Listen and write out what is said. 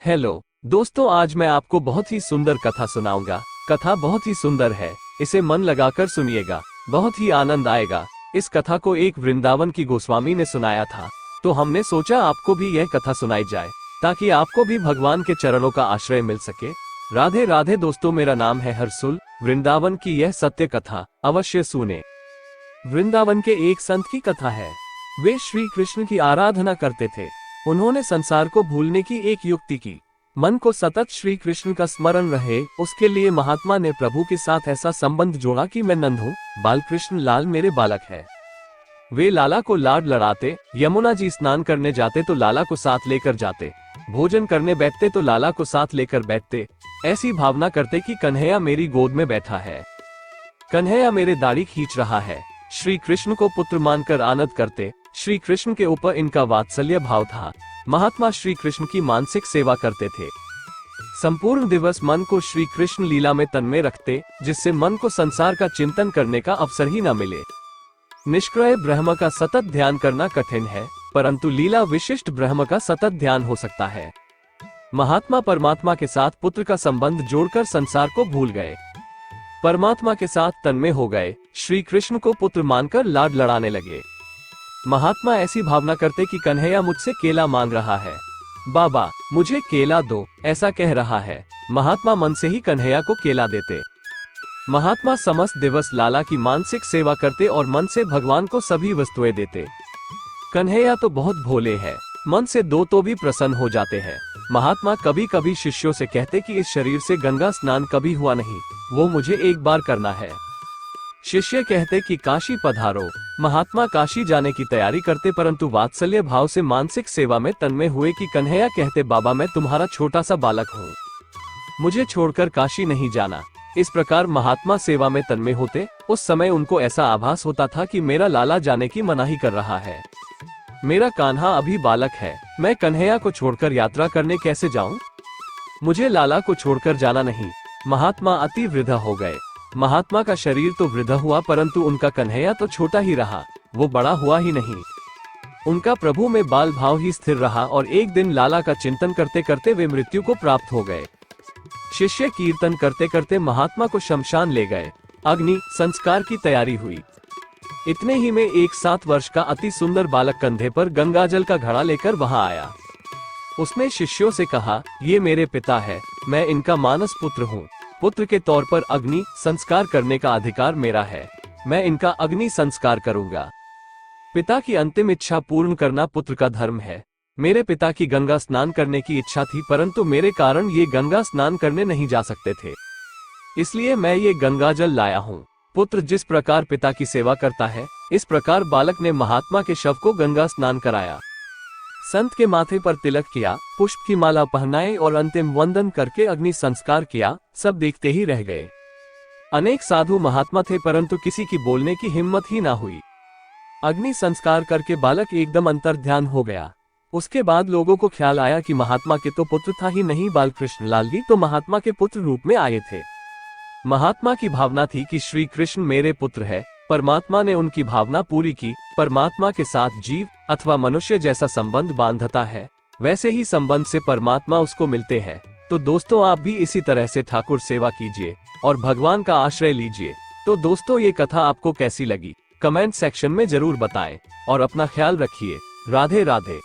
Hello दोस्तों, आज मैं आपको बहुत ही सुंदर कथा सुनाऊंगा। कथा बहुत ही सुंदर है, इसे मन लगाकर सुनिएगा, बहुत ही आनंद आएगा। इस कथा को एक वृंदावन की गोस्वामी ने सुनाया था, तो हमने सोचा आपको भी यह कथा सुनाई जाए, ताकि आपको भी भगवान के चरणों का आश्रय मिल सके। राधे राधे दोस्तों, मेरा नाम है हर्षुल। वृंदावन की यह सत्य कथा अवश्य सुने। वृंदावन के एक संत की कथा है। वे श्री कृष्ण की आराधना करते थे। उन्होंने संसार को भूलने की एक युक्ति की। मन को सतत श्री कृष्ण का स्मरण रहे, उसके लिए महात्मा ने प्रभु के साथ ऐसा संबंध जोड़ा कि मैं नंद हूँ, बाल कृष्ण लाल मेरे बालक है। वे लाला को लाड लड़ाते, यमुना जी स्नान करने जाते तो लाला को साथ लेकर जाते, भोजन करने बैठते तो लाला को साथ लेकर बैठते। ऐसी भावना करते कि कन्हैया मेरी गोद में बैठा है, कन्हैया मेरे दाढ़ी खींच रहा है। श्री कृष्ण को पुत्र मानकर आनंद करते। श्री कृष्ण के ऊपर इनका वात्सल्य भाव था। महात्मा श्री कृष्ण की मानसिक सेवा करते थे। संपूर्ण दिवस मन को श्री कृष्ण लीला में तन्मय रखते, जिससे मन को संसार का चिंतन करने का अवसर ही न मिले। निष्क्रिय ब्रह्म का सतत ध्यान करना कठिन है, परंतु लीला विशिष्ट ब्रह्म का सतत ध्यान हो सकता है। महात्मा परमात्मा के साथ पुत्र का संबंध जोड़कर संसार को भूल गए, परमात्मा के साथ तन्मय हो गए। श्री कृष्ण को पुत्र मानकर लाड लड़ाने लगे। महात्मा ऐसी भावना करते कि कन्हैया मुझसे केला मांग रहा है, बाबा मुझे केला दो, ऐसा कह रहा है। महात्मा मन से ही कन्हैया को केला देते। महात्मा समस्त दिवस लाला की मानसिक सेवा करते और मन से भगवान को सभी वस्तुएं देते। कन्हैया तो बहुत भोले हैं, मन से दो तो भी प्रसन्न हो जाते हैं। महात्मा कभी कभी शिष्यों से कहते कि इस शरीर से गंगा स्नान कभी हुआ नहीं, वो मुझे एक बार करना है। शिष्य कहते कि काशी पधारो। महात्मा काशी जाने की तैयारी करते, परंतु वात्सल्य भाव से मानसिक सेवा में तन्मय हुए कि कन्हैया कहते, बाबा मैं तुम्हारा छोटा सा बालक हूँ, मुझे छोड़कर काशी नहीं जाना। इस प्रकार महात्मा सेवा में तन्मय होते। उस समय उनको ऐसा आभास होता था कि मेरा लाला जाने की मनाही कर रहा है, मेरा कान्हा अभी बालक है, मैं कन्हैया को छोड़कर यात्रा करने कैसे जाऊं? मुझे लाला को छोड़कर जाना नहीं। महात्मा अति वृद्ध हो गए। महात्मा का शरीर तो वृद्ध हुआ, परंतु उनका कन्हैया तो छोटा ही रहा, वो बड़ा हुआ ही नहीं। उनका प्रभु में बाल भाव ही स्थिर रहा और एक दिन लाला का चिंतन करते करते वे मृत्यु को प्राप्त हो गए। शिष्य कीर्तन करते करते महात्मा को शमशान ले गए। अग्नि संस्कार की तैयारी हुई। इतने ही में एक 7 वर्ष का अति सुंदर बालक कंधे पर गंगाजल का घड़ा लेकर वहां आया। उसने शिष्यों से कहा, ये मेरे पिता है, मैं इनका मानस पुत्र हूँ। पुत्र के तौर पर अग्नि संस्कार करने का अधिकार मेरा है, मैं इनका अग्नि संस्कार करूंगा। पिता की अंतिम इच्छा पूर्ण करना पुत्र का धर्म है। मेरे पिता की गंगा स्नान करने की इच्छा थी, परंतु मेरे कारण ये गंगा स्नान करने नहीं जा सकते थे, इसलिए मैं ये गंगाजल लाया हूँ। पुत्र जिस प्रकार पिता की सेवा करता है, इस प्रकार बालक ने महात्मा के शव को गंगा स्नान कराया। संत के माथे पर तिलक किया, पुष्प की माला पहनाई और अंतिम वंदन करके अग्नि संस्कार किया। सब देखते ही रह गए। अनेक साधु महात्मा थे, परंतु किसी की बोलने की हिम्मत ही ना हुई। अग्नि संस्कार करके बालक एकदम अंतर्ध्यान हो गया। उसके बाद लोगों को ख्याल आया कि महात्मा के तो पुत्र था ही नहीं, बालकृष्ण लाल भी तो महात्मा के पुत्र रूप में आए थे। महात्मा की भावना थी कि श्री कृष्ण मेरे पुत्र है। परमात्मा ने उनकी भावना पूरी की। परमात्मा के साथ जीव अथवा मनुष्य जैसा संबंध बांधता है, वैसे ही संबंध से परमात्मा उसको मिलते हैं। तो दोस्तों, आप भी इसी तरह से ठाकुर सेवा कीजिए और भगवान का आश्रय लीजिए। तो दोस्तों, ये कथा आपको कैसी लगी कमेंट सेक्शन में जरूर बताएं और अपना ख्याल रखिए। राधे राधे।